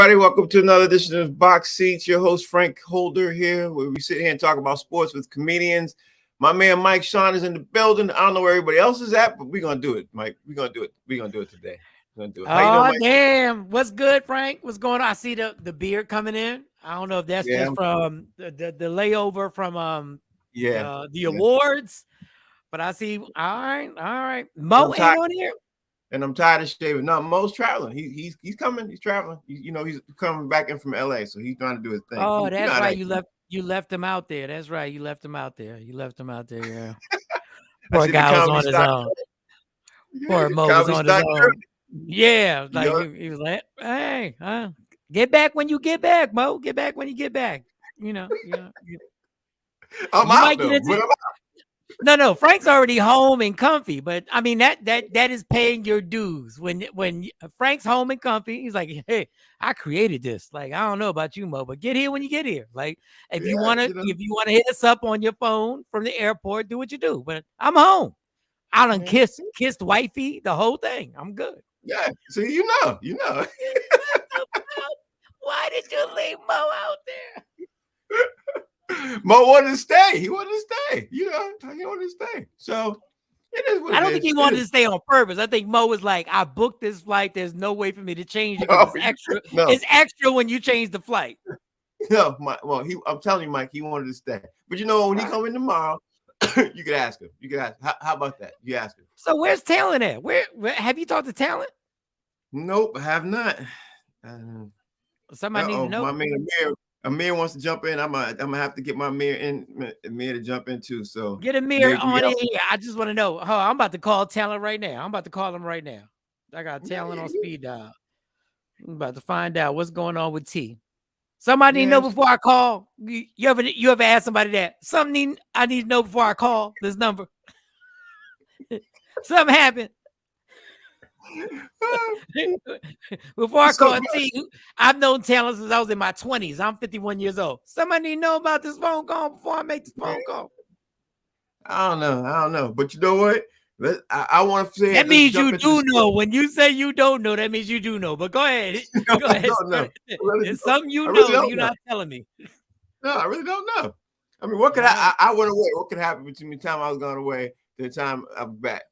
everybody? Welcome to another edition of Box Seats. Your host, Frank Holder, here, where we sit here and talk about sports with comedians. My man, Mike Sean, is in the building. I don't know where everybody else is at, but we're going to do it, Mike. We're going to do it. We're going to do it today. We're going to do it. How you doing, Mike? Damn. What's good, Frank? What's going on? I see the beard coming in. I don't know if that's just from the layover from the awards, but I see. All right. Mo ain't on here. And I'm tired of shaving. No, Mo's traveling. He's coming. He's traveling. He's coming back in from LA, so he's trying to do his thing. Oh, that's right. You left him out there. That's right. You left him out there. Yeah. Poor guy was on his own. Poor Mo was on his own. Yeah, like he was like, "Hey, get back when you get back, Mo. Get back when you get back." You know. I'm out though. No, Frank's already home and comfy, but I mean that is paying your dues. When Frank's home and comfy, he's like, "Hey, I created this. Like, I don't know about you, Mo, but get here when you get here. Like, if you wanna hit us up on your phone from the airport, do what you do. But I'm home. I done kissed wifey, the whole thing. I'm good." Yeah, see, you know. Why did you leave Mo out there? Mo wanted to stay. He wanted to stay. He wanted to stay. So it is what I don't think he wanted to stay on purpose. I think Mo was like, I booked this flight. There's no way for me to change it. It's extra. No. It's extra when you change the flight. No, I'm telling you, Mike, he wanted to stay. But when he come in tomorrow, you could ask him. You could ask. How about that? You ask him. So where's Talent at? Where have you talked to Talent? Nope, I have not. Somebody need to know. My man Amir wants to jump in. I'm gonna have to get my Amir to jump in too. So get Amir on in here. I just want to know. Oh, I'm about to call Talent right now. I'm about to call him right now. I got Talent on speed dial. I'm about to find out what's going on with T. Somebody need to know before I call. You ever ask somebody that? Something I need to know before I call this number. Something happened. Before I call T, I've known Talent since I was in my 20s. I'm 51 years old. Somebody need to know about this phone call before I make this phone call. I don't know. But you know what? I want to say that means you do know. When you say you don't know, that means you do know. But go ahead. Go ahead. It's something you know you're not telling me. No, I really don't know. I mean, what could I went away? What could happen between the time I was gone away to the time I'm back?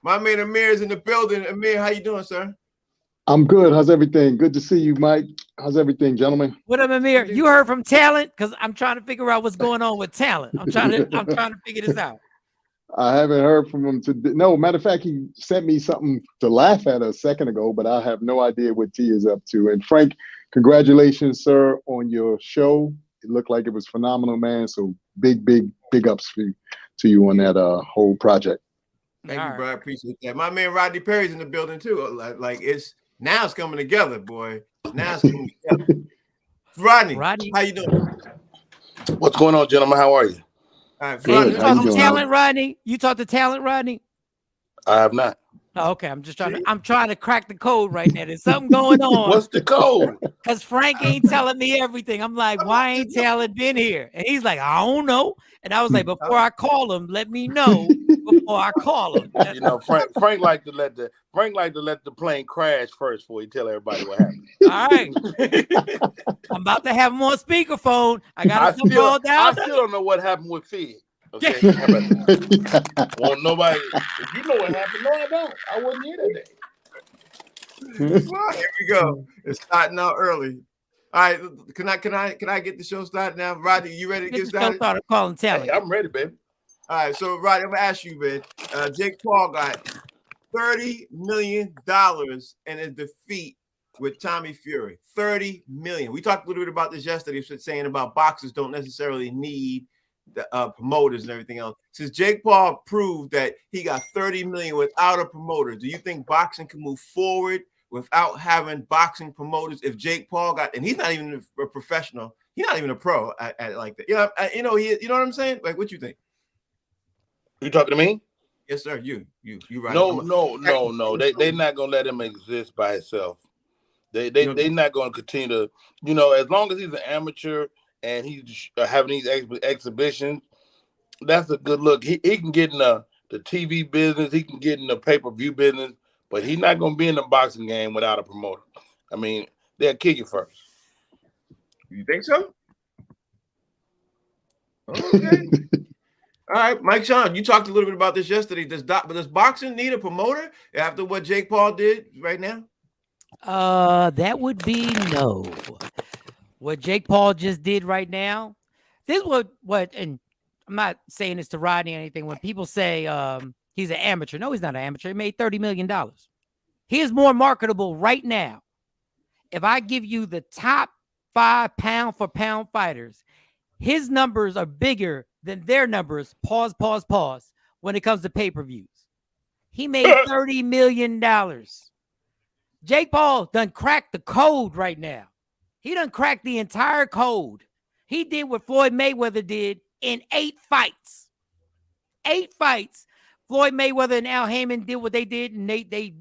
My man Amir is in the building. Amir, how you doing, sir? I'm good. How's everything? Good to see you, Mike. How's everything, gentlemen? What up, Amir? You heard from Talent? Because I'm trying to figure out what's going on with Talent. I'm trying to figure this out. I haven't heard from him today. No, matter of fact, he sent me something to laugh at a second ago, but I have no idea what T is up to. And Frank, congratulations, sir, on your show. It looked like it was phenomenal, man. So big ups to you on that whole project. Thank you, bro. I appreciate that. My man Rodney Perry's in the building too. Like it's coming together, boy. Now it's coming together. Rodney, how you doing? What's going on, gentlemen? How are you? All right, you talk to Talent, Rodney? You talk to Talent, Rodney? I have not. Oh, okay, I'm trying to crack the code right now. There's something going on. What's the code? Because Frank ain't telling me everything. I'm like, why ain't Talent been here? And he's like, I don't know. And I was like, before I call him, let me know before I call him. Frank like to let the plane crash first before he tell everybody what happened. All right. I'm about to have him on speakerphone. I still don't know what happened with Fid. Okay. Well, nobody. If you know what happened, no, I don't. I wasn't here that day. Well, here we go. It's starting out early. All right, can I get the show started now? Rodney, you ready to get started? Started calling Talent. Hey, I'm ready, baby. All right, so Rodney, I'm gonna ask you, man. Jake Paul got $30 million in his defeat with Tommy Fury. $30 million. We talked a little bit about this yesterday, saying about boxers don't necessarily need the promoters and everything else. Since Jake Paul proved that he got $30 million without a promoter, do you think boxing can move forward without having boxing promoters? If Jake Paul got, and he's not even a professional, he's not even a pro at it like that. You know what I'm saying? Like, what you think? You talking to me? Yes, sir. You right. No. They're not gonna let him exist by himself. They're not gonna continue to, as long as he's an amateur and he's having these exhibitions, that's a good look. He can get in the TV business, he can get in the pay-per-view business, but he's not gonna be in the boxing game without a promoter. I mean, they'll kill you first. You think so? Okay. All right, Mike Sean, you talked a little bit about this yesterday. Does boxing need a promoter after what Jake Paul did right now? That would be no. What Jake Paul just did right now, this is what, and I'm not saying this to Rodney or anything. When people say he's an amateur, no, he's not an amateur. He made $30 million. He is more marketable right now. If I give you the top 5 pound for pound fighters, his numbers are bigger than their numbers. Pause. When it comes to pay-per-views, he made $30 million. Jake Paul done cracked the code right now. He done cracked the entire code. He did what Floyd Mayweather did in 8 fights. 8 fights. Floyd Mayweather and Al Heyman did what they did, and they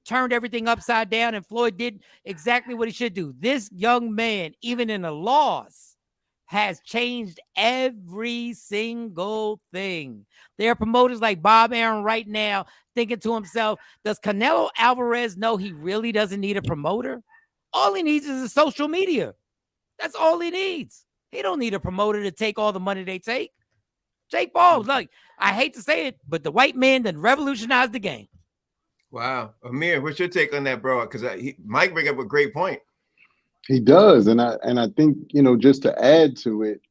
turned everything upside down, and Floyd did exactly what he should do. This young man, even in a loss, has changed every single thing. There are promoters like Bob Arum right now thinking to himself, does Canelo Alvarez know he really doesn't need a promoter? All he needs is a social media. That's all he needs. He don't need a promoter to take all the money they take. Jake Paul, like, I hate to say it, but the white man done revolutionized the game. Wow. Amir, what's your take on that, bro? Because Mike bring up a great point. He does, and I think, just to add to it,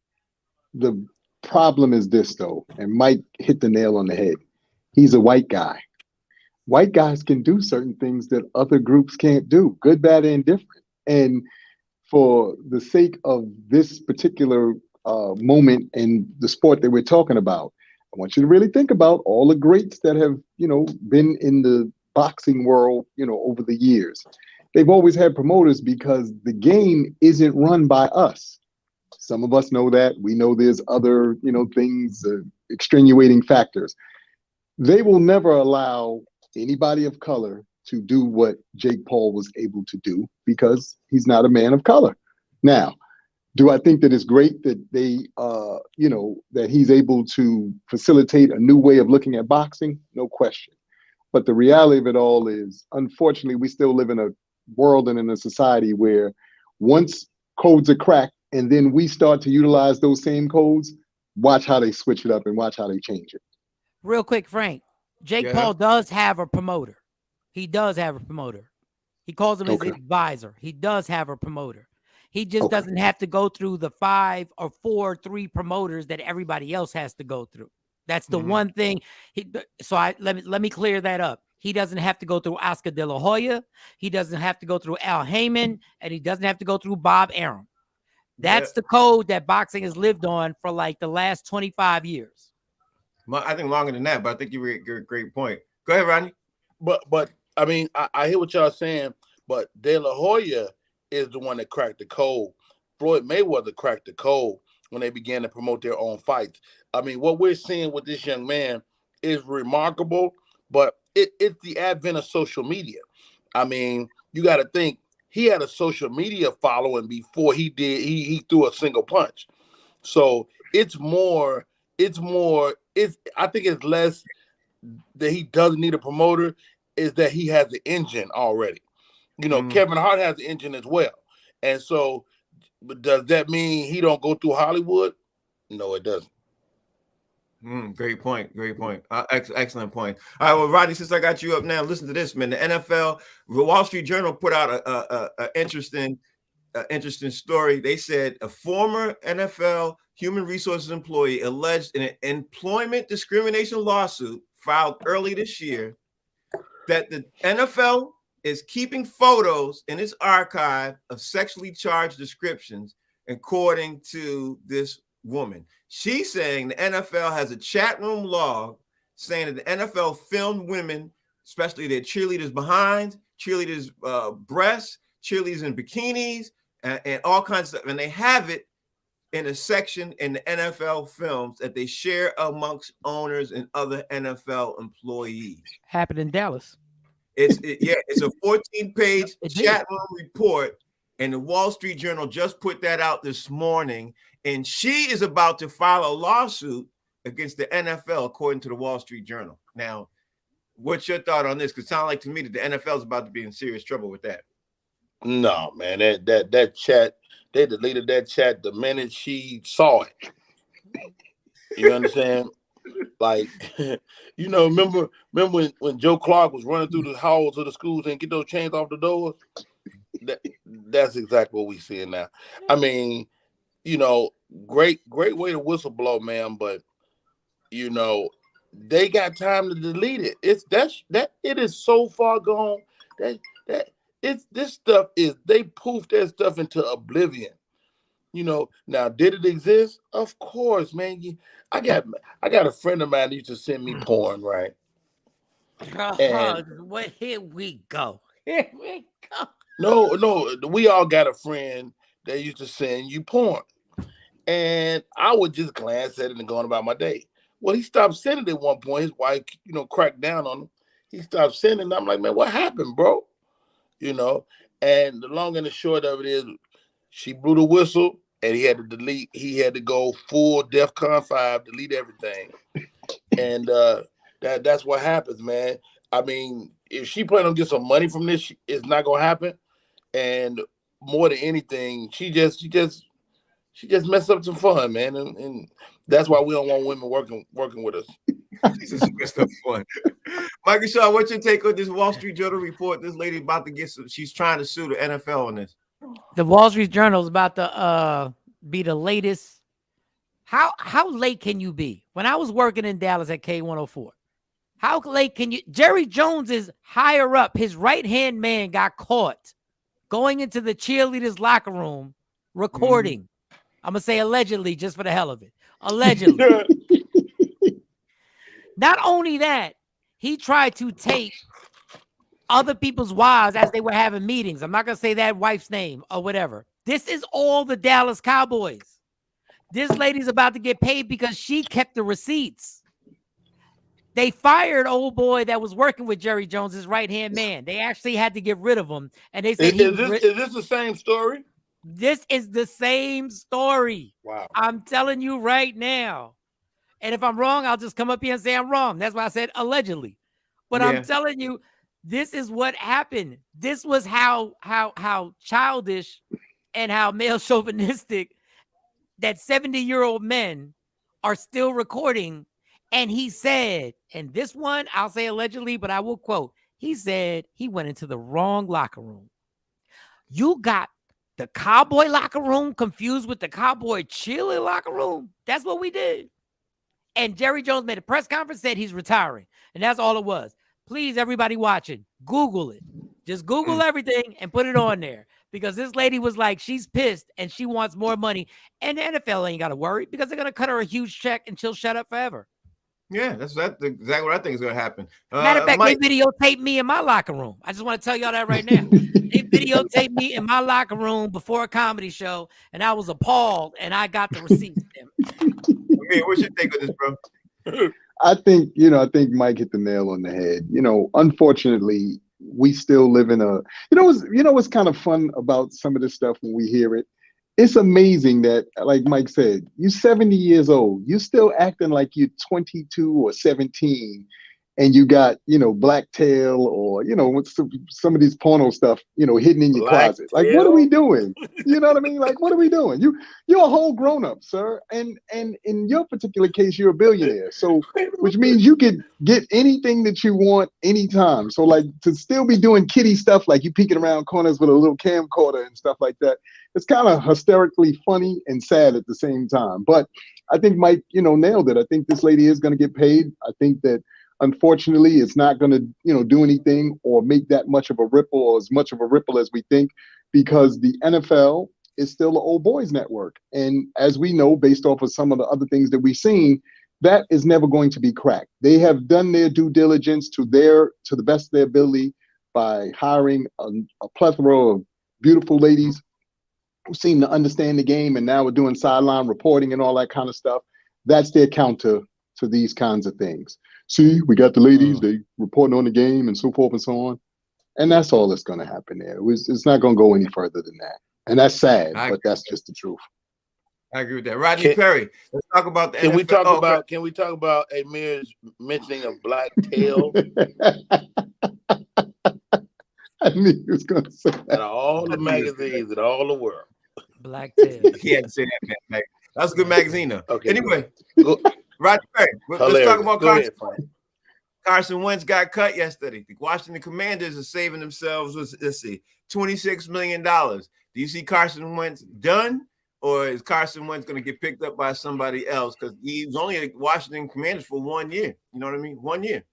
the problem is this though, and Mike hit the nail on the head. He's a white guy. White guys can do certain things that other groups can't do, good, bad, and indifferent. And for the sake of this particular moment in the sport that we're talking about, I want you to really think about all the greats that have, been in the boxing world, over the years. They've always had promoters because the game isn't run by us. Some of us know that. We know there's other, things, extenuating factors. They will never allow anybody of color to do what Jake Paul was able to do because he's not a man of color. Now, do I think that it's great that they, that he's able to facilitate a new way of looking at boxing? No question. But the reality of it all is, unfortunately, we still live in a world and in a society where once codes are cracked and then we start to utilize those same codes, watch how they switch it up and watch how they change it. Real quick, Frank, Jake Paul does have a promoter. He does have a promoter. He calls him his advisor. He does have a promoter. He just doesn't have to go through the 5 or 4, 3 promoters that everybody else has to go through. That's the one thing. Let me clear that up. He doesn't have to go through Oscar De La Hoya. He doesn't have to go through Al Heyman, and he doesn't have to go through Bob Arum. That's the code that boxing has lived on for like the last 25 years. I think longer than that, but I think you made a great point. Go ahead, Rodney. But I mean, I hear what y'all saying, but De La Hoya is the one that cracked the code. Floyd Mayweather cracked the code when they began to promote their own fights. I mean, what we're seeing with this young man is remarkable, but it's the advent of social media. I mean, you got to think he had a social media following before he threw a single punch. So I think it's less that he doesn't need a promoter, is that he has the engine already. Kevin Hart has the engine as well. And so, but does that mean he don't go through Hollywood? No, it doesn't. Great point. Excellent point. All right, well, Rodney, since I got you up now, listen to this, man. The NFL, the Wall Street Journal put out a interesting story. They said a former NFL human resources employee alleged in an employment discrimination lawsuit filed early this year that the NFL is keeping photos in its archive of sexually charged descriptions, according to this woman. She's saying the NFL has a chat room log saying that the NFL filmed women, especially their cheerleaders behind, cheerleaders breasts, cheerleaders in bikinis, and all kinds of stuff. And they have it in a section in the NFL films that they share amongst owners and other NFL employees. Happened in Dallas. It's a 14-page chat room report, and the Wall Street Journal just put that out this morning. And she is about to file a lawsuit against the NFL, according to the Wall Street Journal. Now, what's your thought on this? Because it sounds like to me that the NFL is about to be in serious trouble with that. No, man, that chat, they deleted that chat the minute she saw it. You understand? Like, remember when Joe Clark was running through the halls of the schools and get those chains off the doors? That's exactly what we seeing now. I mean, great way to whistleblow, man, but they got time to delete it. It is so far gone that this stuff is, they poof that stuff into oblivion. Now, did it exist? Of course, man. I got a friend of mine that used to send me porn, right? And Here we go. Here we go. No, we all got a friend that used to send you porn. And I would just glance at it and go on about my day. Well, he stopped sending it at one point. His wife, cracked down on him. He stopped sending. I'm like, man, what happened, bro? And the long and the short of it is, she blew the whistle and he had to delete. He had to go full DEFCON 5, delete everything. And that's what happens, man. I mean, if she planning on getting some money from this, it's not gonna happen. And more than anything, she just messed up some fun, man. And that's why we don't want women working with us. She messed up fun. Michael Shaw, what's your take on this Wall Street Journal report? This lady about to she's trying to sue the NFL on this. The Wall Street Journal is about to be the latest. How late can you be? When I was working in Dallas at K104, how late can you? Jerry Jones is higher up. His right-hand man got caught going into the cheerleaders' locker room recording. I'm going to say allegedly just for the hell of it. Allegedly. Not only that, he tried to tape other people's wives as they were having meetings. I'm not going to say that wife's name or whatever. This is all the Dallas Cowboys. This lady's about to get paid because she kept the receipts. They fired old boy that was working with Jerry Jones, his right-hand man. They actually had to get rid of him. And they said, is this the same story? This is the same story. Wow. I'm telling you right now. And if I'm wrong, I'll just come up here and say I'm wrong. That's why I said allegedly. But I'm telling you, this is what happened. This was how childish and how male chauvinistic that 70-year-old men are still recording. And he said, and this one, I'll say allegedly, but I will quote, he said he went into the wrong locker room. You got the Cowboy locker room confused with the Cowboy cheerleader locker room. That's what we did. And Jerry Jones made a press conference, said he's retiring. And that's all it was. Please, everybody watching, Google it. Just Google everything and put it on there. Because this lady was like, she's pissed and she wants more money. And the NFL ain't got to worry because they're going to cut her a huge check and she'll shut up forever. Yeah, that's exactly what I think is going to happen. Matter of fact, Mike, they videotaped me in my locker room. I just want to tell y'all that right now. They videotaped me in my locker room before a comedy show, and I was appalled, and I got the receipts. What's your take on this, bro? I think Mike hit the nail on the head. Unfortunately, we still live in a, what's kind of fun about some of this stuff when we hear it? It's amazing that, like Mike said, you're 70 years old. You're still acting like you're 22 or 17, and you got, Blacktail or, some of these porno stuff, hidden in your closet. Like, what are we doing? You know what I mean? Like, what are we doing? You're a whole grown up, sir. And in your particular case, you're a billionaire. So, which means you could get anything that you want anytime. So, like, to still be doing kiddie stuff, like you peeking around corners with a little camcorder and stuff like that, it's kind of hysterically funny and sad at the same time. But I think Mike, nailed it. I think this lady is going to get paid. I think that, unfortunately, it's not going to, do anything or make that much of a ripple or as much of a ripple as we think, because the NFL is still an old boys network. And as we know, based off of some of the other things that we've seen, that is never going to be cracked. They have done their due diligence to the best of their ability by hiring a plethora of beautiful ladies who seem to understand the game, and now we're doing sideline reporting and all that kind of stuff. That's their counter to these kinds of things. See, we got the ladies, they reporting on the game and so forth and so on. And that's all that's going to happen there. It's not going to go any further than that. And that's sad, but that's just the truth. I agree with that. Rodney Perry, let's talk about the NFL. Can we talk about Amir's mentioning of Blacktail? I knew he was going to say Out that. of all the magazines in all the world. Black Tails. He had to say that, man. That's a good magazine, though. Okay. Anyway, Go. Roger Perry. Let's Hilarious. talk about Go Carson. ahead, Frank. Carson Wentz got cut yesterday. The Washington Commanders are saving themselves with, let's see, $26 million. Do you see Carson Wentz done, or is Carson Wentz going to get picked up by somebody else? Because he was only at Washington Commanders for 1 year. You know what I mean? 1 year.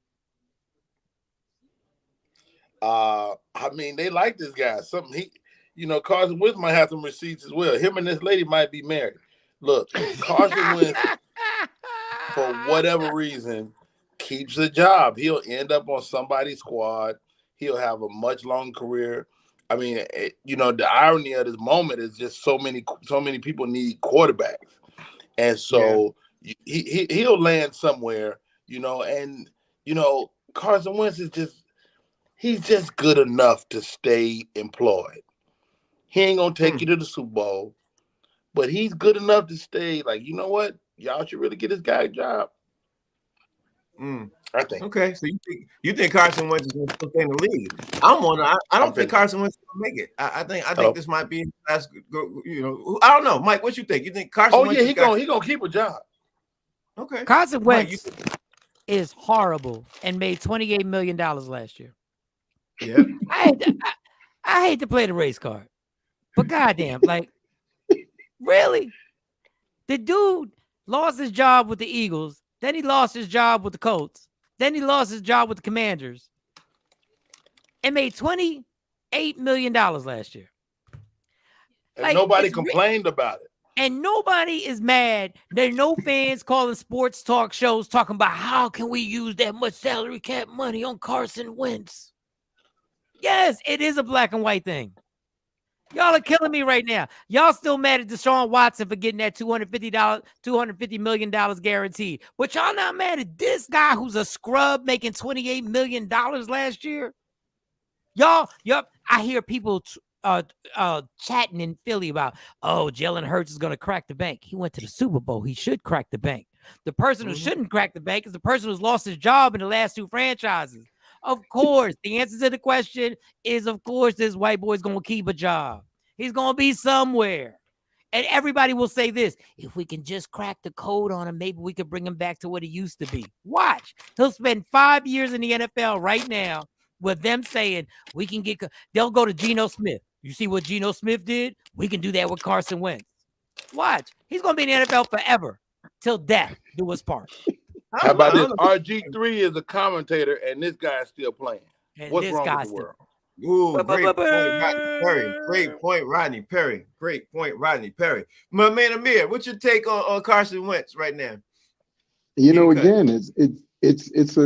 I mean, they like this guy. Carson Wentz might have some receipts as well. Him and this lady might be married. Look, Carson Wentz, for whatever reason, keeps a job. He'll end up on somebody's squad. He'll have a much long career. I mean, the irony of this moment is just so many people need quarterbacks, and so he'll land somewhere. Carson Wentz is he's just good enough to stay employed. He ain't gonna take you to the Super Bowl, but he's good enough to stay. Like, you know what? Y'all should really get this guy a job. I think. Okay, so you think Carson Wentz is going to stay in the league? I don't think Carson Wentz is going to make it. I think this might be last. I don't know, Mike. What you think? You think Carson? Wentz He gonna keep a job. Okay. Carson Wentz is horrible and made $28 million last year. Yeah. I hate to play the race card, but goddamn, like, really? The dude lost his job with the Eagles, then he lost his job with the Colts, then he lost his job with the Commanders, and made $28 million last year. And nobody complained about it. And nobody is mad. There are no fans calling sports talk shows talking about how can we use that much salary cap money on Carson Wentz. Yes, it is a black and white thing. Y'all are killing me right now. Y'all still mad at Deshaun Watson for getting that $250 million guaranteed. But y'all not mad at this guy who's a scrub making $28 million last year? Y'all, I hear people chatting in Philly about, Jalen Hurts is going to crack the bank. He went to the Super Bowl. He should crack the bank. The person who shouldn't crack the bank is the person who's lost his job in the last two franchises. Of course, the answer to the question is, of course, this white boy's going to keep a job. He's going to be somewhere. And everybody will say this, if we can just crack the code on him, maybe we could bring him back to what he used to be. Watch. He'll spend 5 years in the NFL right now with them saying, they'll go to Geno Smith. You see what Geno Smith did? We can do that with Carson Wentz. Watch. He's going to be in the NFL forever till death do us part. How about this? RG3 is a commentator, and this guy's still playing. And what's wrong with the world? Ooh, great point, Rodney Perry. Great point, Rodney Perry. Great point, Rodney Perry. My man Amir, what's your take on Carson Wentz right now? Again, it's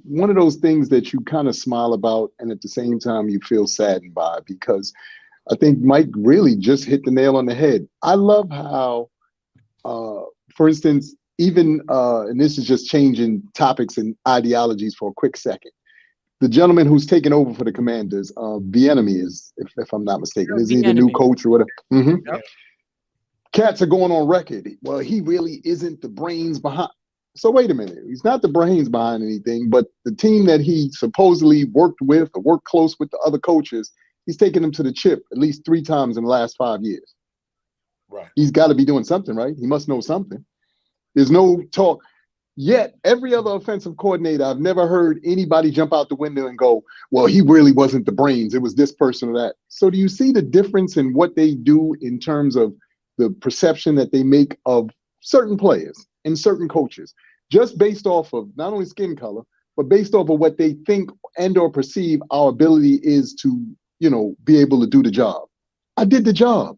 one of those things that you kind of smile about, and at the same time you feel saddened by, because I think Mike really just hit the nail on the head. I love how, for instance, even and this is just changing topics and ideologies for a quick second. The gentleman who's taken over for the Commanders, Bieniemy is, if I'm not mistaken, is he the new coach or whatever? Mm-hmm. Yep. Cats are going on record. Well, he really isn't the brains behind. So wait a minute, he's not the brains behind anything, but the team that he supposedly worked with or worked close with the other coaches, he's taken them to the chip at least 3 times in the last 5 years. Right. He's got to be doing something, right? He must know something. There's no talk. Yet, every other offensive coordinator, I've never heard anybody jump out the window and go, well, he really wasn't the brains. It was this person or that. So do you see the difference in what they do in terms of the perception that they make of certain players and certain coaches, just based off of not only skin color, but based off of what they think and or perceive our ability is to, be able to do the job? I did the job.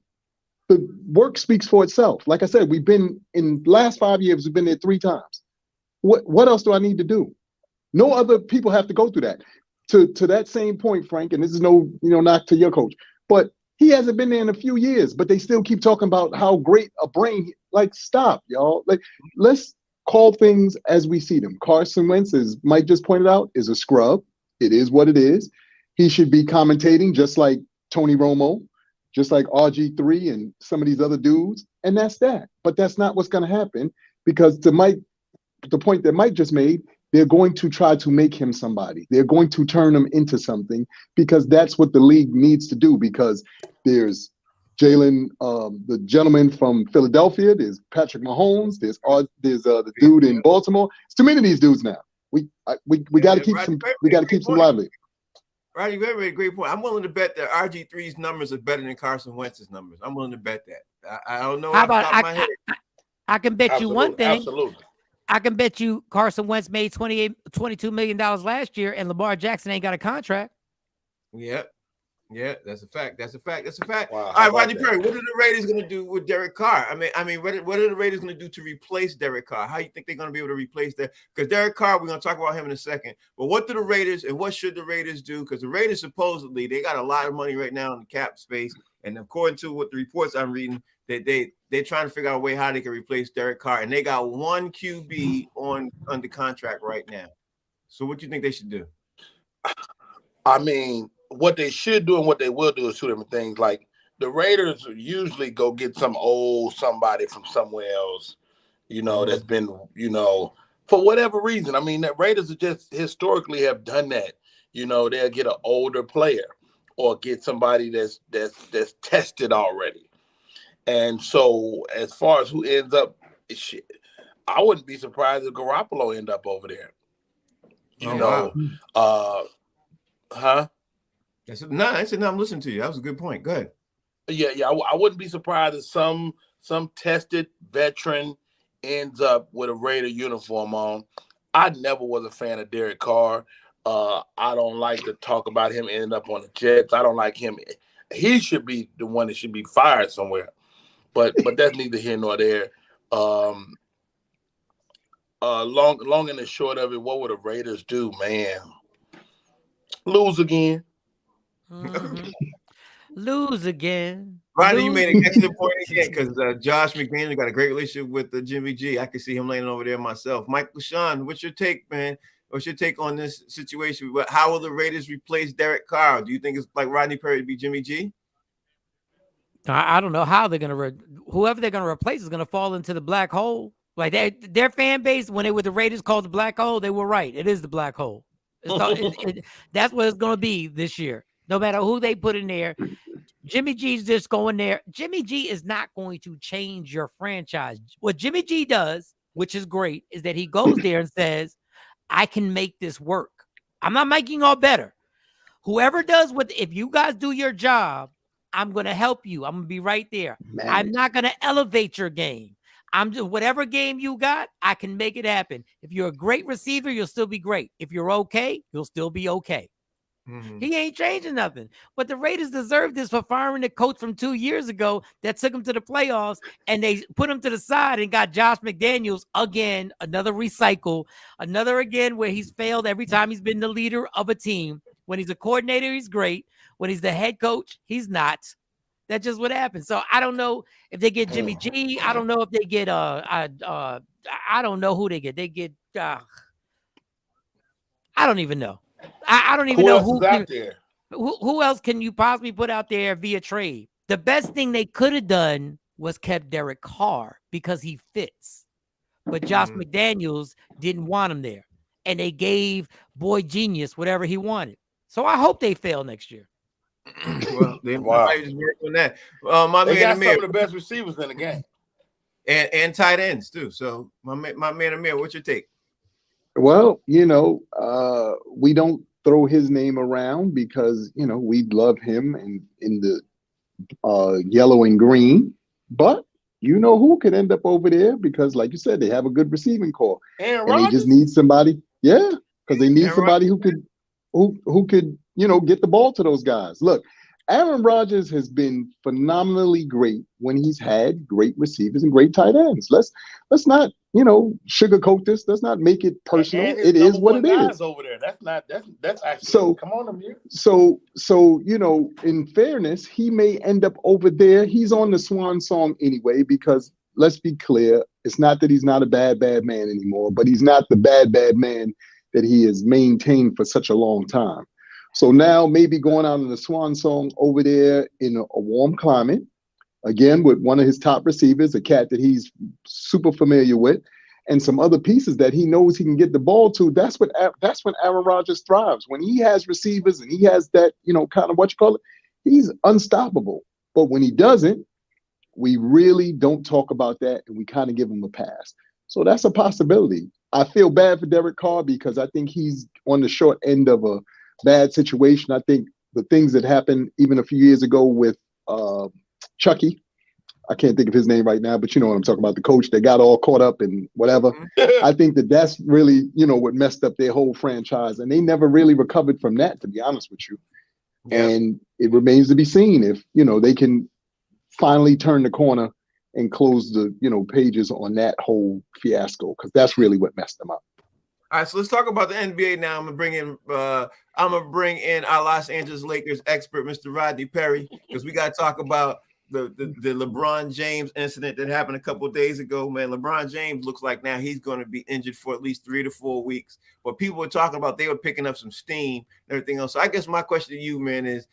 The work speaks for itself. Like I said, we've been in the last 5 years, we've been there 3 times. What else do I need to do? No other people have to go through that. To that same point, Frank, and this is no, knock to your coach, but he hasn't been there in a few years, but they still keep talking about how great a brain. Like, stop, y'all. Like, let's call things as we see them. Carson Wentz, as Mike just pointed out, is a scrub. It is what it is. He should be commentating just like Tony Romo, just like RG3 and some of these other dudes, and that's that. But that's not what's going to happen, because the point that Mike just made, they're going to try to make him somebody. They're going to turn him into something because that's what the league needs to do. Because there's Jalen, the gentleman from Philadelphia. There's Patrick Mahomes. There's the dude in Baltimore. It's too many of these dudes now. We got to keep some. We got to keep some lively. Rodney, very great point. I'm willing to bet that RG3's numbers are better than Carson Wentz's numbers. I'm willing to bet that. I don't know. How about I can bet you one thing. Absolutely. I can bet you Carson Wentz made $22 million last year, and Lamar Jackson ain't got a contract. Yeah, that's a fact. Wow, All right, Rodney Perry, what are the Raiders going to do with Derek Carr? I mean, what are the Raiders going to do to replace Derek Carr? How do you think they're going to be able to replace that? Because Derek Carr, we're going to talk about him in a second. But what do the Raiders and what should the Raiders do? Because the Raiders supposedly they got a lot of money right now in the cap space, and according to what the reports I'm reading, they're trying to figure out a way how they can replace Derek Carr, and they got one QB under contract right now. So what do you think they should do? I mean, what they should do and what they will do is two different things. Like the Raiders usually go get somebody from somewhere else, that's been, for whatever reason. I mean, the Raiders are just historically have done that. They'll get an older player or get somebody that's tested already. And so as far as who ends up, I wouldn't be surprised if Garoppolo end up over there. Huh? I said, no, I'm listening to you. That was a good point. Go ahead. Yeah. I wouldn't be surprised if some tested veteran ends up with a Raider uniform on. I never was a fan of Derek Carr. I don't like to talk about him ending up on the Jets. I don't like him. He should be the one that should be fired somewhere. But that's neither here nor there. Long and the short of it, what would the Raiders do, man? Lose again. Mm-hmm. Lose again. Rodney, you made an excellent point again because Josh McDaniels got a great relationship with Jimmy G. I can see him laying over there myself. Mike LaShawn, what's your take, man? What's your take on this situation? How will the Raiders replace Derek Carr? Do you think it's like Rodney Perry to be Jimmy G? I don't know how they're going to whoever they're going to replace is going to fall into the black hole. Like their fan base, when they were the Raiders called the black hole, they were right. It is the black hole. That's what it's going to be this year. No matter who they put in there, Jimmy G's just going there. Jimmy G is not going to change your franchise. What Jimmy G does, which is great, is that he goes there and says, I can make this work. I'm not making y'all better. Whoever does if you guys do your job, I'm going to help you. I'm going to be right there. Man. I'm not going to elevate your game. I'm just whatever game you got, I can make it happen. If you're a great receiver, you'll still be great. If you're okay, you'll still be okay. Mm-hmm. He ain't changing nothing. But the Raiders deserve this for firing the coach from 2 years ago that took him to the playoffs, and they put him to the side and got Josh McDaniels again, another recycle, another again where he's failed every time he's been the leader of a team. When he's a coordinator, he's great. When he's the head coach, he's not. That's just what happens. So I don't know if they get Jimmy G. I don't know if they get I don't know who they get. They get I don't even know. I don't even know who else can you possibly put out there via trade. The best thing they could have done was kept Derek Carr because he fits. But Josh McDaniels didn't want him there. And they gave Boy Genius whatever he wanted. So I hope they fail next year. Well, they might just work on that. They got some of the best receivers in the game, and tight ends too. So my man Amir, what's your take? Well, we don't throw his name around because we love him in the yellow and green, but who could end up over there because, like you said, they have a good receiving core, and they just need somebody. Yeah, because they need somebody who could get the ball to those guys. Look, Aaron Rodgers has been phenomenally great when he's had great receivers and great tight ends. Let's not, sugarcoat this. Let's not make it personal. It is what it is. Over there. That's actually so. Come on, Amir. So in fairness, he may end up over there. He's on the swan song anyway because let's be clear, it's not that he's not a bad man anymore, but he's not the bad man that he has maintained for such a long time. So now maybe going out in the swan song over there in a warm climate, again, with one of his top receivers, a cat that he's super familiar with, and some other pieces that he knows he can get the ball to, that's when Aaron Rodgers thrives. When he has receivers and he has that, kind of what you call it, he's unstoppable. But when he doesn't, we really don't talk about that, and we kind of give him a pass. So that's a possibility. I feel bad for Derek Carr because I think he's on the short end of a bad situation. I think the things that happened even a few years ago with Chucky, I can't think of his name right now, but you know what I'm talking about, the coach that got all caught up in whatever. I think that's really, what messed up their whole franchise. And they never really recovered from that, to be honest with you. Yeah. And it remains to be seen if, they can finally turn the corner and close the, pages on that whole fiasco, because that's really what messed them up. All right, so let's talk about the NBA now. I'm gonna bring in our Los Angeles Lakers expert, Mr. Rodney Perry, because we got to talk about the LeBron James incident that happened a couple of days ago. Man, LeBron James looks like now he's going to be injured for at least 3 to 4 weeks. But people were talking about they were picking up some steam and everything else. So I guess my question to you, man, is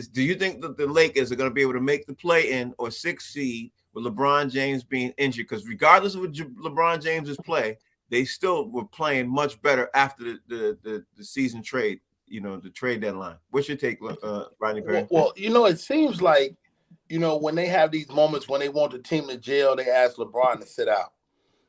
do you think that the Lakers are going to be able to make the play-in or 6th seed with LeBron James being injured? Because regardless of what LeBron James's play, they still were playing much better after the season trade, the trade deadline. What's your take, Rodney Perry? Well, it seems like, when they have these moments when they want the team to jail, they ask LeBron to sit out,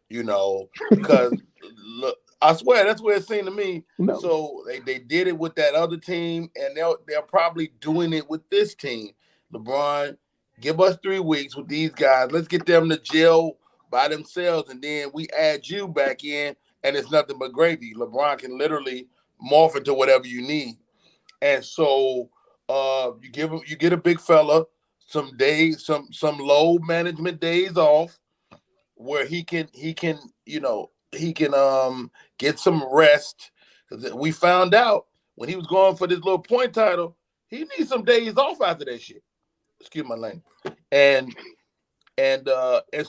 because look, I swear that's where it seemed to me. No. So they did it with that other team, and they're probably doing it with this team. LeBron, give us 3 weeks with these guys. Let's get them to jail by themselves, and then we add you back in, and it's nothing but gravy. LeBron can literally morph into whatever you need. And so you get a big fella some days, some low management days off where he can get some rest. Because we found out when he was going for this little point title, he needs some days off after that shit. Excuse my language. And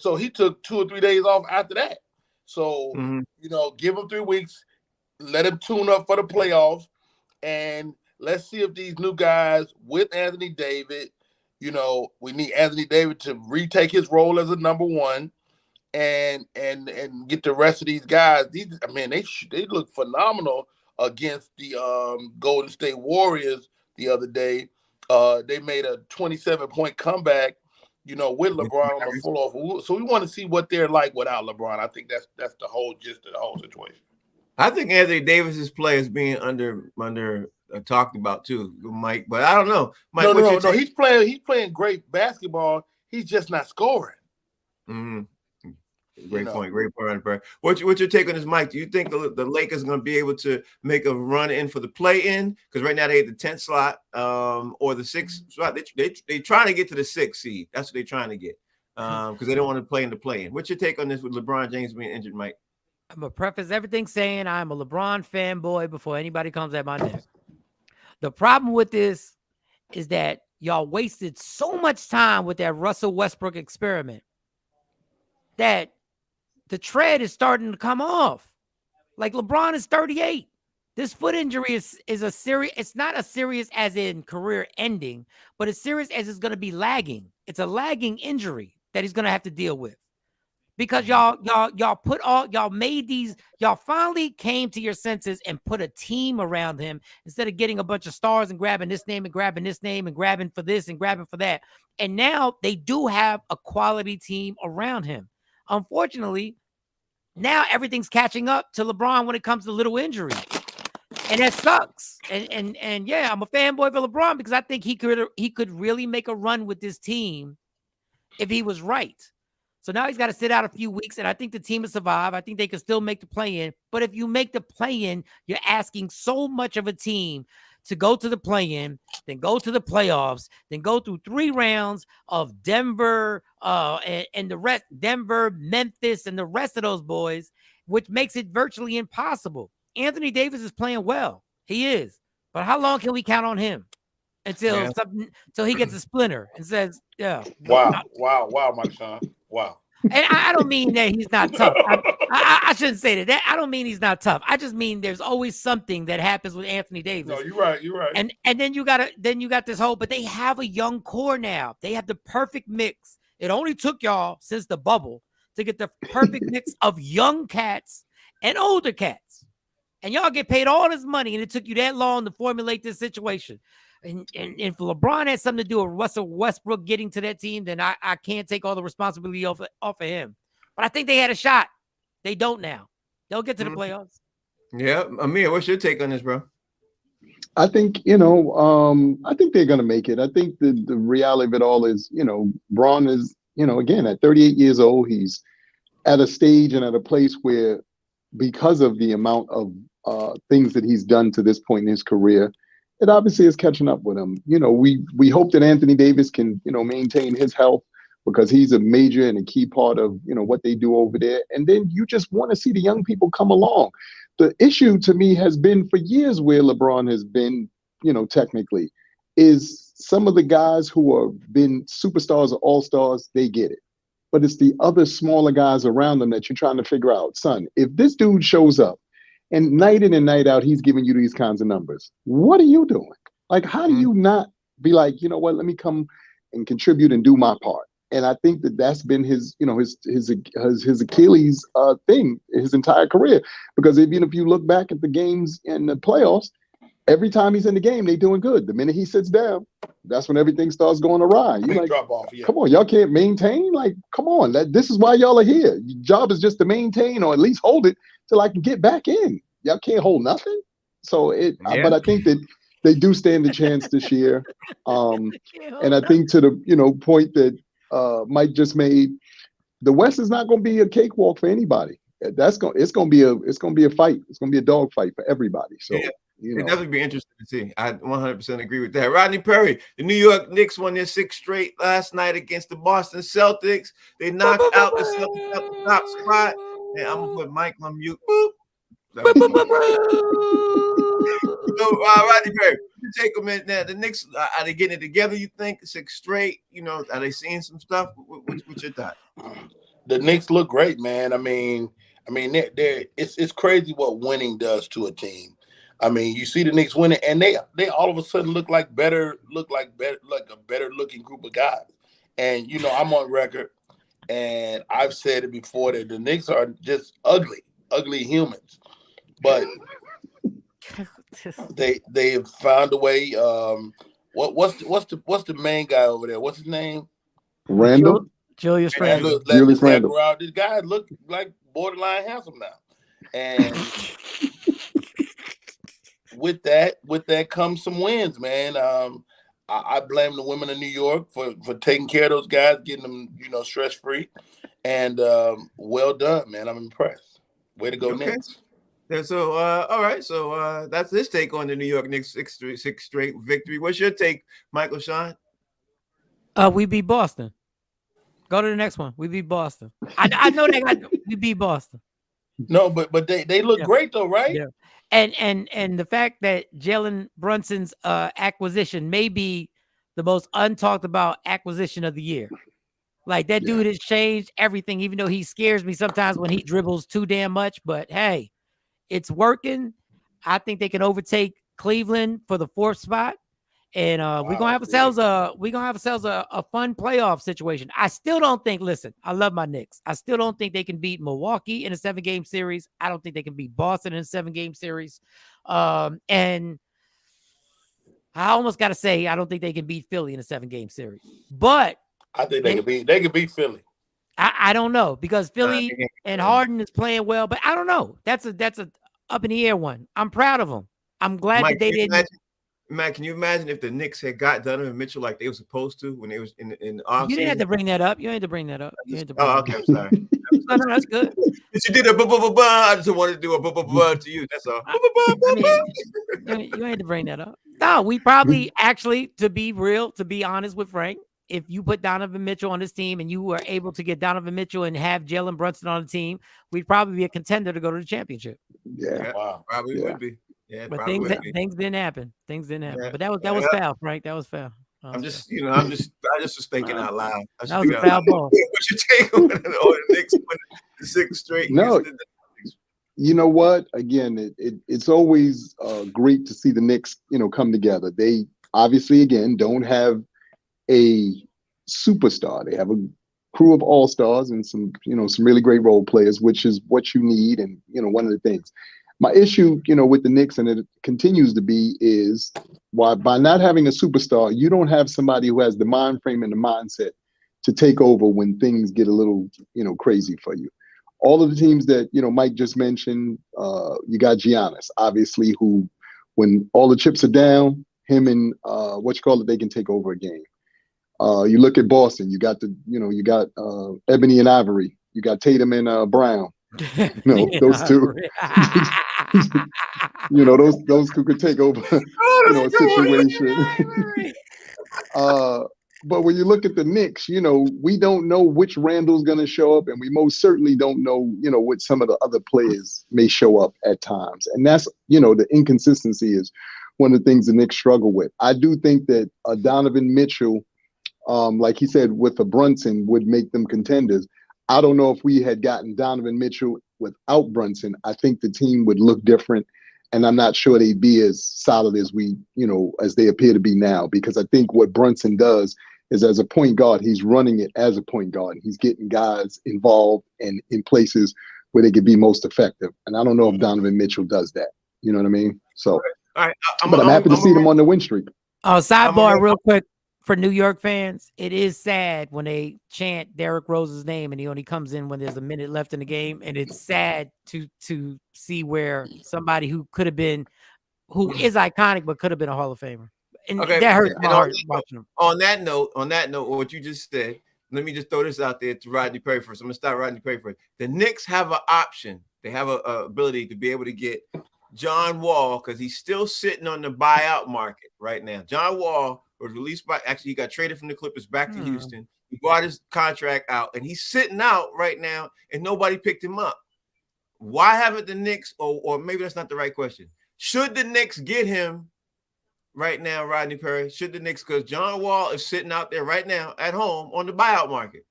so he took 2 or 3 days off after that. So, give him 3 weeks, let him tune up for the playoffs, and let's see if these new guys with Anthony Davis, we need Anthony Davis to retake his role as a number one and get the rest of these guys. They look phenomenal against the Golden State Warriors the other day. They made a 27-point comeback, with LeBron on the floor. So we want to see what they're like without LeBron. I think that's the whole gist of the whole situation. I think Anthony Davis's play is being under talked about too, Mike. But I don't know, Mike. No. He's playing great basketball. He's just not scoring. Mm-hmm. Great point. What's your take on this, Mike? Do you think the Lakers are going to be able to make a run in for the play-in? Because right now they have the 10th slot or the 6th slot. They're trying to get to the 6th seed. That's what they're trying to get because they don't want to play in the play-in. What's your take on this with LeBron James being injured, Mike? I'm going to preface everything saying I'm a LeBron fanboy before anybody comes at my neck. The problem with this is that y'all wasted so much time with that Russell Westbrook experiment that the tread is starting to come off. Like, LeBron is 38. This foot injury is a serious. It's not as serious as in career ending, but as serious as it's going to be lagging. It's a lagging injury that he's going to have to deal with because y'all finally came to your senses and put a team around him instead of getting a bunch of stars and grabbing this name and grabbing this name and grabbing for this and grabbing for that. And now they do have a quality team around him. Unfortunately, now everything's catching up to LeBron when it comes to little injuries. And that sucks. And yeah, I'm a fanboy for LeBron because I think he could really make a run with this team if he was right. So now he's got to sit out a few weeks, and I think the team will survive. I think they can still make the play-in. But if you make the play-in, you're asking so much of a team to go to the play-in, then go to the playoffs, then go through 3 rounds of Denver and the rest, Denver, Memphis, and the rest of those boys, which makes it virtually impossible. Anthony Davis is playing well. He is. But how long can we count on him until he gets a splinter and says, yeah. Wow, my son. Wow. And I don't mean that he's not tough. I shouldn't say that. I don't mean he's not tough. I just mean there's always something that happens with Anthony Davis. No, you're right. And then you got this whole, but they have a young core now. They have the perfect mix. It only took y'all since the bubble to get the perfect mix of young cats and older cats. And y'all get paid all this money, and it took you that long to formulate this situation. And if LeBron had something to do with Russell Westbrook getting to that team, then I can't take all the responsibility off of him. But I think they had a shot. They don't now. They'll get to the playoffs. Yeah, Amir, what's your take on this, bro? I think, I think they're going to make it. I think the reality of it all is, Braun is, again, at 38 years old, he's at a stage and at a place where, because of the amount of things that he's done to this point in his career, it obviously is catching up with him. We hope that Anthony Davis can, maintain his health, because he's a major and a key part of, what they do over there. And then you just want to see the young people come along. The issue to me has been for years where LeBron has been, technically, is some of the guys who have been superstars or all-stars, they get it. But it's the other smaller guys around them that you're trying to figure out, son, if this dude shows up and night in and night out, he's giving you these kinds of numbers, what are you doing? Like, how do you not be like, you know what, let me come and contribute and do my part? And I think that that's been his, his Achilles thing his entire career. Because even if you look back at the games in the playoffs, every time he's in the game, they're doing good. The minute he sits down, that's when everything starts going awry. You're like, drop off, yeah. Come on, y'all can't maintain? Like, come on, this is why y'all are here. Your job is just to maintain or at least hold it till I can get back in. Y'all can't hold nothing. So but I think that they do stand a chance this year. And I think to the point that Mike just made, the West is not going to be a cakewalk for anybody. It's going to be a fight. It's going to be a dog fight for everybody. So it'd definitely be interesting to see. I 100% agree with that. Rodney Perry, the New York Knicks won their 6th straight last night against the Boston Celtics. They knocked out the Celtics at the top spot. And I'm gonna put Mike on mute. Boop. So, Rodney Perry, you take a minute now. The Knicks, are they getting it together, you think? 6 straight? Are they seeing some stuff? What's your thought? The Knicks look great, man. I mean, it's crazy what winning does to a team. I mean, you see the Knicks winning, and they all of a sudden look like a better looking group of guys. And I'm on record, and I've said it before that the Knicks are just ugly humans. But they have found a way. What's the main guy over there? What's his name? Randall. Julius Randle. Julius Randle. This guy look like borderline handsome now, and with that comes some wins, man. I blame the women of New York for taking care of those guys, getting them stress free, and well done, man. I'm impressed. Way to go, Knicks. Yeah, so all right, so that's his take on the New York Knicks 6 straight victory. What's your take, Michael Sean? We beat Boston. Go to the next one. We beat Boston. I know we beat Boston. No, but they look great though, right? Yeah. And the fact that Jalen Brunson's acquisition may be the most untalked about acquisition of the year. Like, that dude has changed everything, even though he scares me sometimes when he dribbles too damn much. But hey, it's working. I think they can overtake Cleveland for the 4th spot. And we're gonna have ourselves a fun playoff situation. I still don't think, listen, I love my Knicks. I still don't think they can beat Milwaukee in a 7-game series. I don't think they can beat Boston in a 7-game series. And I almost gotta say, I don't think they can beat Philly in a 7-game series. But I think they can beat Philly. I don't know, because Philly and Harden is playing well, but I don't know. That's a up in the air one. I'm proud of them. I'm glad that they didn't. Matt, can you imagine if the Knicks had got Donovan Mitchell like they were supposed to when they was in the off? You didn't have to bring that up. You had to bring that up. Okay, I'm sorry. No, that's good. Since you did a I just wanted to do a to you. That's all. You had to bring that up. No, we probably actually, to be honest with Frank, if you put Donovan Mitchell on this team and you were able to get Donovan Mitchell and have Jalen Brunson on the team, we'd probably be a contender to go to the championship. Yeah. Wow. Probably would be. Yeah, but things didn't happen. Yeah. But that was foul, Frank. That was foul. I just was thinking out loud. That was a foul ball. What's your take on the Knicks winning the 6 straight? No, you know what? Again, it's always great to see the Knicks, come together. They obviously, again, don't have a superstar. They have a crew of all-stars and some really great role players, which is what you need. And, one of the things. My issue, with the Knicks, and it continues to be, is why by not having a superstar, you don't have somebody who has the mind frame and the mindset to take over when things get a little, crazy for you. All of the teams that, Mike just mentioned, you got Giannis, obviously, who, when all the chips are down, him and they can take over a game. You look at Boston, you got Ebony and Ivory, you got Tatum and Brown. Those two. Those two could take over a situation. But when you look at the Knicks, we don't know which Randall's going to show up, and we most certainly don't know, what some of the other players may show up at times. And that's, the inconsistency is one of the things the Knicks struggle with. I do think that Donovan Mitchell, like he said, with a Brunson would make them contenders. I don't know if we had gotten Donovan Mitchell without Brunson. I think the team would look different. And I'm not sure they'd be as solid as as they appear to be now, because I think what Brunson does is, as a point guard, he's running it as a point guard. He's getting guys involved and in places where they could be most effective. And I don't know if Donovan Mitchell does that. You know what I mean? So, all right. I'm happy to see them on the win streak. Oh, sidebar real quick for New York fans. It is sad when they chant Derrick Rose's name and he only comes in when there's a minute left in the game. And it's sad to see where somebody who is iconic, but could have been a Hall of Famer. And that hurts my heart watching him. On that note, what you just said, let me just throw this out there to Rodney Perry first. I'm going to start Rodney Perry first. The Knicks have an option. They have a ability to be able to get John Wall, because he's still sitting on the buyout market right now. John Wall was released he got traded from the Clippers back to Houston. He bought his contract out, and he's sitting out right now, and nobody picked him up. Why haven't the Knicks, or maybe that's not the right question. Should the Knicks get him right now, Rodney Perry? Should the Knicks, because John Wall is sitting out there right now at home on the buyout market.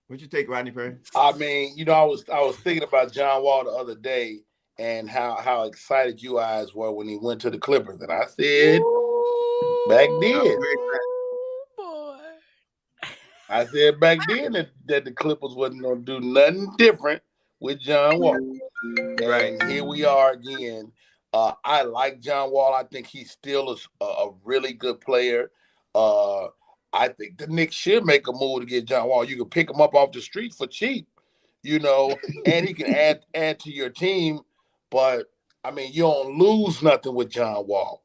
What'd you take, Rodney Perry? I mean, I was thinking about John Wall the other day and how excited you guys were when he went to the Clippers. And I said, back then, I said back then that the Clippers wasn't going to do nothing different with John Wall. Right. And here we are again. I like John Wall. I think he's still a really good player. I think the Knicks should make a move to get John Wall. You can pick him up off the street for cheap, and he can add to your team. But, I mean, you don't lose nothing with John Wall.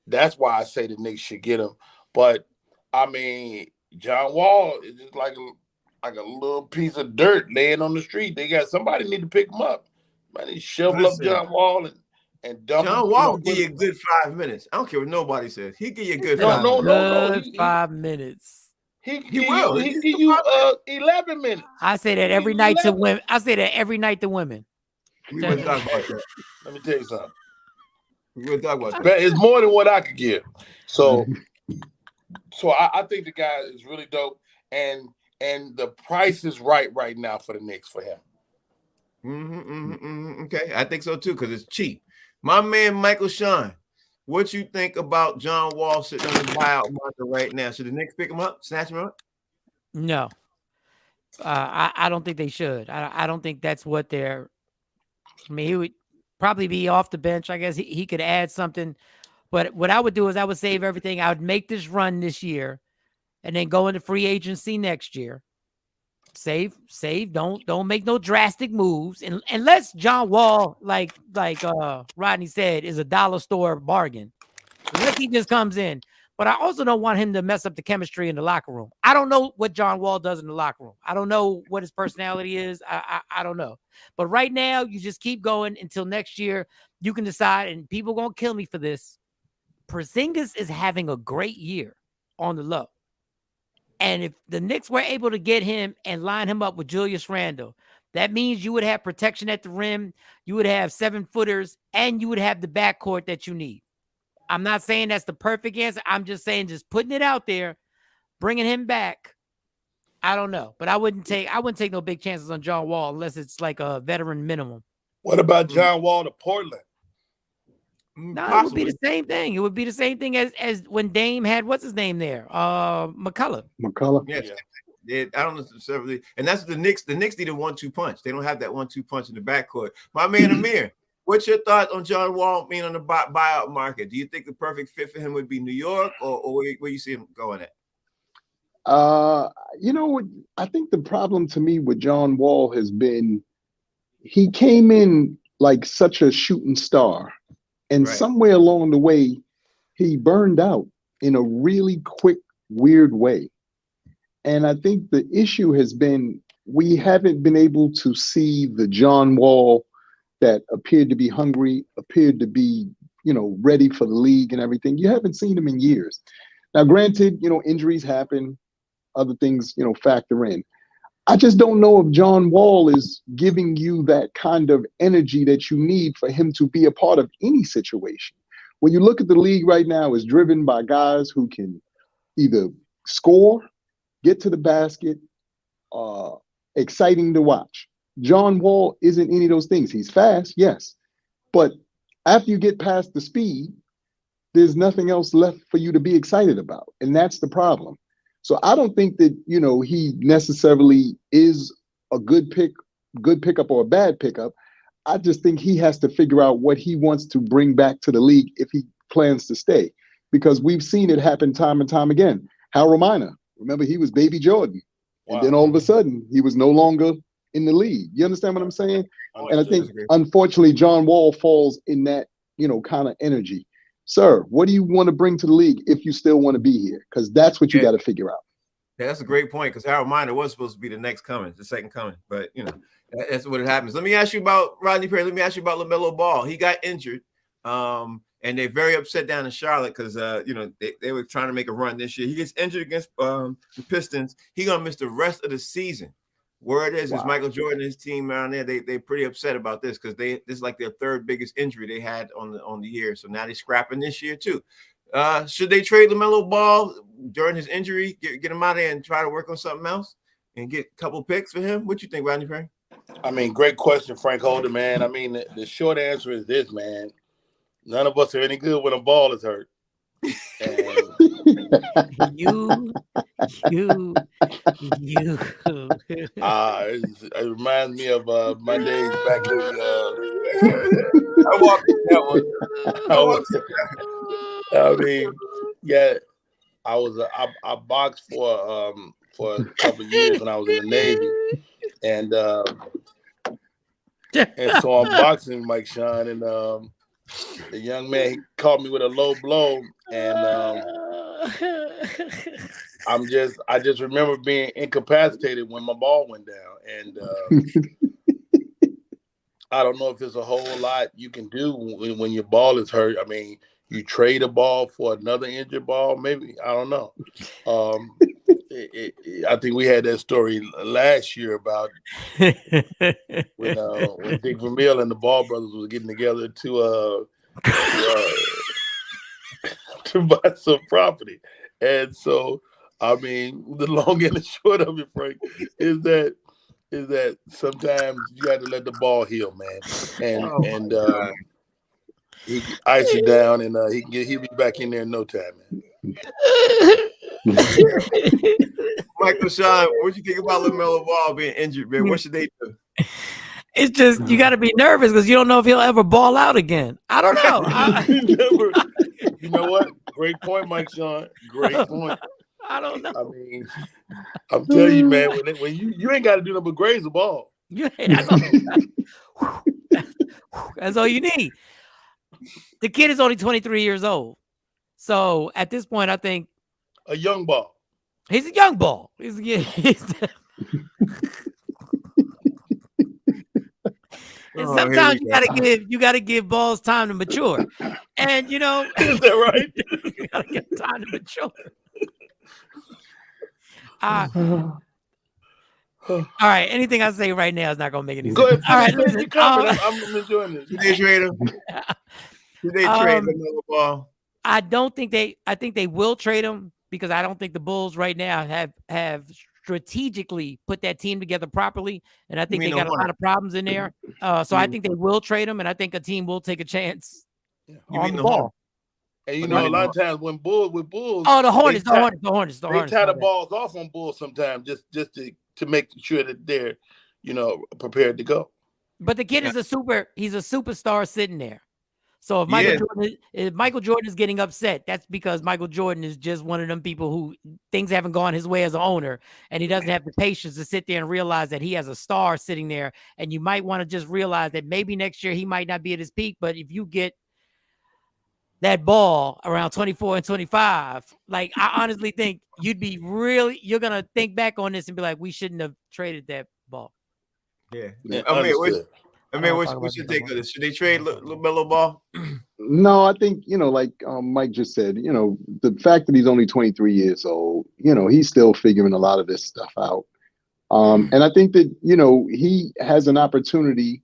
That's why I say the Knicks should get him. But, I mean, John Wall is just like a little piece of dirt laying on the street. Somebody need to pick him up. Man, he shovel up John Wall and dump him. John Wall will give you a good 5 minutes. I don't care what nobody says. He'll give you a good 5 minutes. No. 5 minutes. He will. He give you 11 minutes. I say that every night to women. We wouldn't talk about that. Let me tell you something. We wouldn't talk about that. But it's more than what I could give. So I think the guy is really dope, and the price is right now for the Knicks for him. Okay, I think so too, because it's cheap. My man Michael Sean, what you think about John Wall sitting on the buyout market right now? Should the Knicks pick him up, snatch him up? No, I don't think they should. I don't think that's what they're. I mean, he would probably be off the bench. I guess he could add something. But what I would do is I would save everything. I would make this run this year and then go into free agency next year. Save. Don't make no drastic moves. And unless John Wall, like Rodney said, is a dollar store bargain. Unless he just comes in. But I also don't want him to mess up the chemistry in the locker room. I don't know what John Wall does in the locker room. I don't know what his personality is. I don't know. But right now, you just keep going until next year. You can decide, and people are going to kill me for this. Porzingis is having a great year on the low. And if the Knicks were able to get him and line him up with Julius Randle, that means you would have protection at the rim, you would have 7-footers, and you would have the backcourt that you need. I'm not saying that's the perfect answer. I'm just saying, just putting it out there, bringing him back. I don't know, but I wouldn't take no big chances on John Wall unless it's like a veteran minimum. What about John Wall to Portland? No, it would be the same thing. It would be the same thing as when Dame had what's his name there, McCullough. Yes. Yeah. I don't necessarily, and that's the Knicks. The Knicks need a 1-2 punch. They don't have that 1-2 punch in the backcourt. My man Amir, what's your thoughts on John Wall being on the buyout market? Do you think the perfect fit for him would be New York, or where you see him going at? You know, I think the problem to me with John Wall has been he came in like such a shooting star, and somewhere along the way, he burned out in a really quick, weird way. And I think the issue has been we haven't been able to see the John Wall that appeared to be hungry, appeared to be, you know, ready for the league and everything. You haven't seen him in years. Now, granted, you know, injuries happen, other things, you know, factor in. I just don't know if John Wall is giving you that kind of energy that you need for him to be a part of any situation. When you look at the league right now, it's driven by guys who can either score, get to the basket, exciting to watch. John Wall isn't any of those things. He's fast, yes. But after you get past the speed, there's nothing else left for you to be excited about. And that's the problem. So I don't think that, you know, he necessarily is a good pickup or a bad pickup. I just think he has to figure out what he wants to bring back to the league if he plans to stay, because we've seen it happen time and time again. Harold Miner, remember, he was Baby Jordan. Wow. And then all of a sudden he was no longer in the league. You understand what I'm saying? And I think, unfortunately, John Wall falls in that, you know, kind of energy. Sir, what do you want to bring to the league if you still want to be here? Because that's what you got to figure out. Yeah, that's a great point, because Harold Miner was supposed to be the next coming, the second coming. But, you know, that's what it happens. Let me ask you about Rodney Perry. Let me ask you about LaMelo Ball. He got injured, and they're very upset down in Charlotte because, you know, they were trying to make a run this year. He gets injured against the Pistons. He's going to miss the rest of the season. Word is Michael Jordan and his team around there, they're pretty upset about this because this is like their third biggest injury they had on the year. So now they're scrapping this year too. Should they trade LaMelo Ball during his injury, get him out of there and try to work on something else and get a couple picks for him? What you think, Rodney Perry? I mean, great question, Frank Holder, man. I mean, the short answer is this, man. None of us are any good when a ball is hurt. And you. It reminds me of my days back in I walked that one. I mean, yeah, I boxed for a couple of years when I was in the Navy, and so I'm boxing Mike Sean, and the young man, he caught me with a low blow, and I just remember being incapacitated when my ball went down, and I don't know if there's a whole lot you can do when your ball is hurt. I mean, you trade a ball for another injured ball, maybe. I don't know. I think we had that story last year about when Dick Vermeil and the Ball brothers was getting together to buy some property. And so, I mean, the long and the short of it, Frank, is that sometimes you got to let the ball heal, man. And he ice it down, and he'll be back in there in no time, man. Michael Sean, what do you think about LaMelo Ball being injured, man? What should they do? It's just you got to be nervous because you don't know if he'll ever ball out again. I don't know. You know what? Great point, Mike Sean. Great point. I don't know. I mean, I'm telling you, man, when you ain't got to do nothing but graze the ball. Yeah, that's all you need. The kid is only 23 years old. So at this point, I think a young ball. He's a young ball. And sometimes you gotta give balls time to mature. And you know, is that right? You gotta give time to mature. All right, anything I say right now is not gonna make any sense. Go ahead. All right, listen, I'm enjoying this. Did they trade him? Did they trade LaMelo Ball? I think they will trade him because I don't think the Bulls right now have strategically put that team together properly, and I think they got a lot of problems in there. So I think they will trade him, and I think a team will take a chance Yeah. You on mean the the ball. Hornets. And you But know, not a lot anymore. of times when Bulls, Oh, the Hornets, they the tie- Hornets, the Hornets, the they Hornets. tie my the bad. balls off on Bulls sometimes just to make sure that they're, you know, prepared to go. But the kid is he's a superstar sitting there. So if Michael Jordan is getting upset, that's because Michael Jordan is just one of them people who things haven't gone his way as an owner, and he doesn't have the patience to sit there and realize that he has a star sitting there. And you might want to just realize that maybe next year he might not be at his peak, but if you get that ball around 24 and 25, like I honestly think you're gonna think back on this and be like, we shouldn't have traded that ball. Yeah. Yeah, What I don't wanna talk what's about your that no take more. on this? Should they trade LaMelo Ball? No, I think, like Mike just said, the fact that he's only 23 years old, he's still figuring a lot of this stuff out. And I think that, he has an opportunity.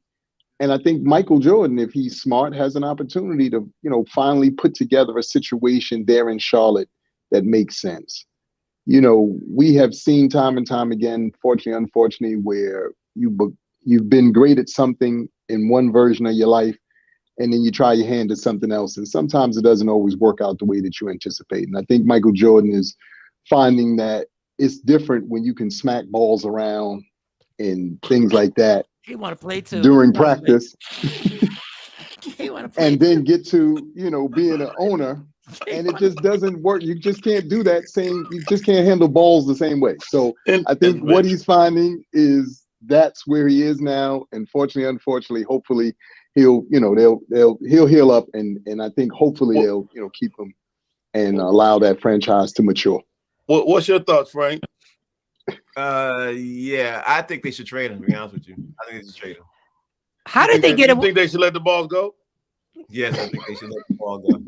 And I think Michael Jordan, if he's smart, has an opportunity to, finally put together a situation there in Charlotte that makes sense. We have seen time and time again, fortunately, unfortunately, where you've been great at something in one version of your life, and then you try your hand at something else. And sometimes it doesn't always work out the way that you anticipate. And I think Michael Jordan is finding that it's different when you can smack balls around and things like that He want to play too during practice. He want to play And then get to, being an owner, and it just doesn't work. You just can't do that you just can't handle balls the same way. So I think what he's finding is that's where he is now. And unfortunately, hopefully he'll heal up, and I think hopefully they'll, keep him and allow that franchise to mature. What's your thoughts, Frank? Yeah, I think they should trade him, to be honest with you. I think they should trade him. How did they get him? You think they should let the balls go? Yes, I think they should let the ball go.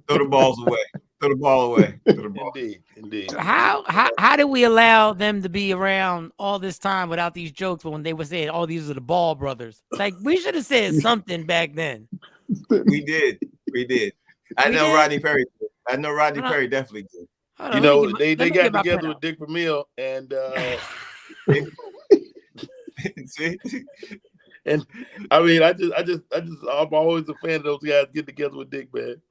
Throw the balls away. Throw the ball away. Throw the ball. Indeed. How do we allow them to be around all this time without these jokes when they were saying, oh, these are the Ball brothers? Like, we should have said something back then. We did. I know Rodney Perry did. I know Rodney Perry definitely did. They got together with Dick Vermeil and see. And I mean, I'm always a fan of those guys getting together with Dick, man.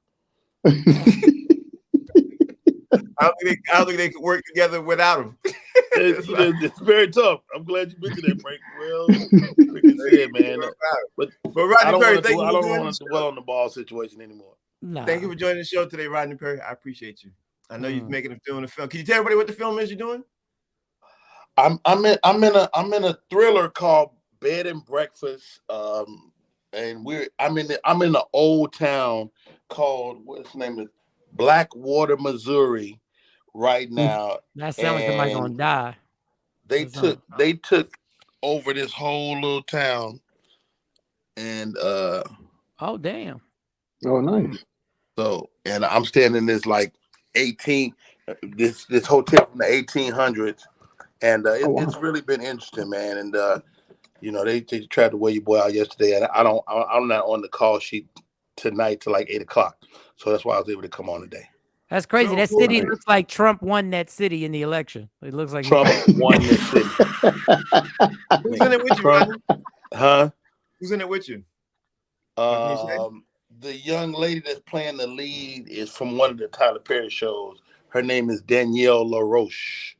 I don't think they could work together without him. It's very tough. I'm glad you mentioned that, Frank. Well, freaking man. But Rodney Perry, thank you. I don't want to dwell on the ball situation anymore. No. Thank you for joining the show today, Rodney Perry. I appreciate you. I know you're doing a film. Can you tell everybody what the film is you're doing? I'm in a thriller called Bed and Breakfast. And I'm in the old town called, what's the name of it? Blackwater, Missouri, right now. That sounds like somebody gonna die. They took over this whole little town, and oh damn. Oh nice. So, and I'm staying in this like this hotel from the 1800s, and it's really been interesting, man. And they tried to wear your boy out yesterday, and I'm not on the call sheet tonight till like 8:00, so that's why I was able to come on today. That's crazy. That city looks like Trump won that city in the election. It looks like Trump won this city. Who's in it with you, Rodney? Huh? Who's in it with you? The young lady that's playing the lead is from one of the Tyler Perry shows. Her name is Danielle LaRoche.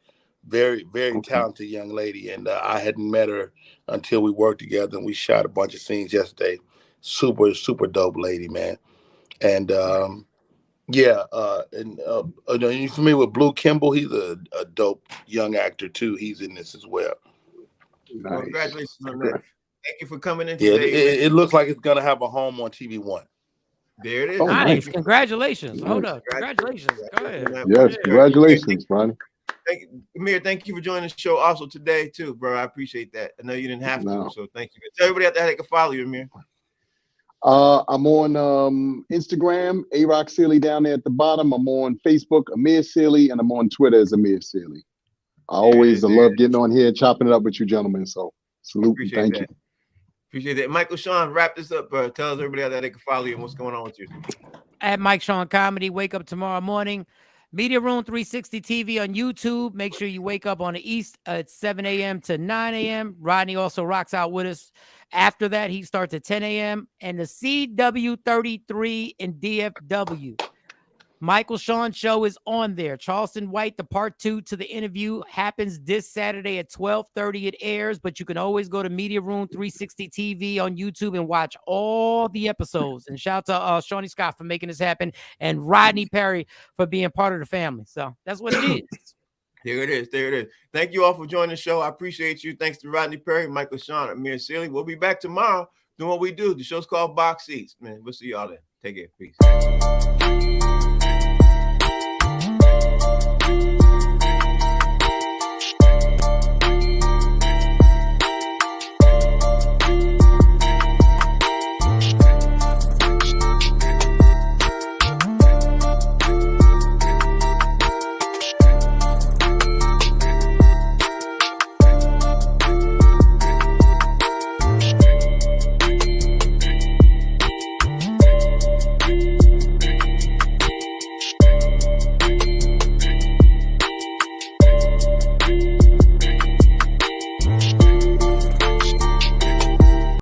Very, very talented young lady. And I hadn't met her until we worked together, and we shot a bunch of scenes yesterday. Super, super dope lady, man. And are you familiar with Blue Kimball? He's a dope young actor too. He's in this as well. Nice. Well, congratulations on that. Thank you for coming in today. It looks like it's gonna have a home on TV One. There it is. Nice. Congratulations. Hold up. Congratulations. Go ahead. Yes, congratulations, Ronnie. Amir, thank you for joining the show also today too, bro. I appreciate that. I know you didn't have to, so thank you. Tell everybody out there how they can follow you, Amir. I'm on Instagram, A-Rock Sealy down there at the bottom. I'm on Facebook, Amir Sealy, and I'm on Twitter as Amir Sealy. I always love getting on here, chopping it up with you gentlemen. So salute and thank you. Appreciate that. Michael Sean, wrap this up, bro. Tell us everybody out there they can follow you and what's going on with you. At Mike Sean Comedy, wake up tomorrow morning. Media Room 360 TV on YouTube. Make sure you wake up on the East at 7 a.m. to 9 a.m. Rodney also rocks out with us. After that, he starts at 10 a.m. And the CW33 in DFW. Michael Sean show is on there. Charleston White, the part 2 to the interview happens this Saturday at 12:30. It airs, but you can always go to Media Room 360 TV on YouTube and watch all the episodes. And shout out to Shawnee Scott for making this happen and Rodney Perry for being part of the family. So that's what it is. There it is. There it is. Thank you all for joining the show. I appreciate you. Thanks to Rodney Perry, Michael Sean, Amir Sealy. We'll be back tomorrow doing what we do. The show's called Box Seats. Man, we'll see y'all then. Take care. Peace.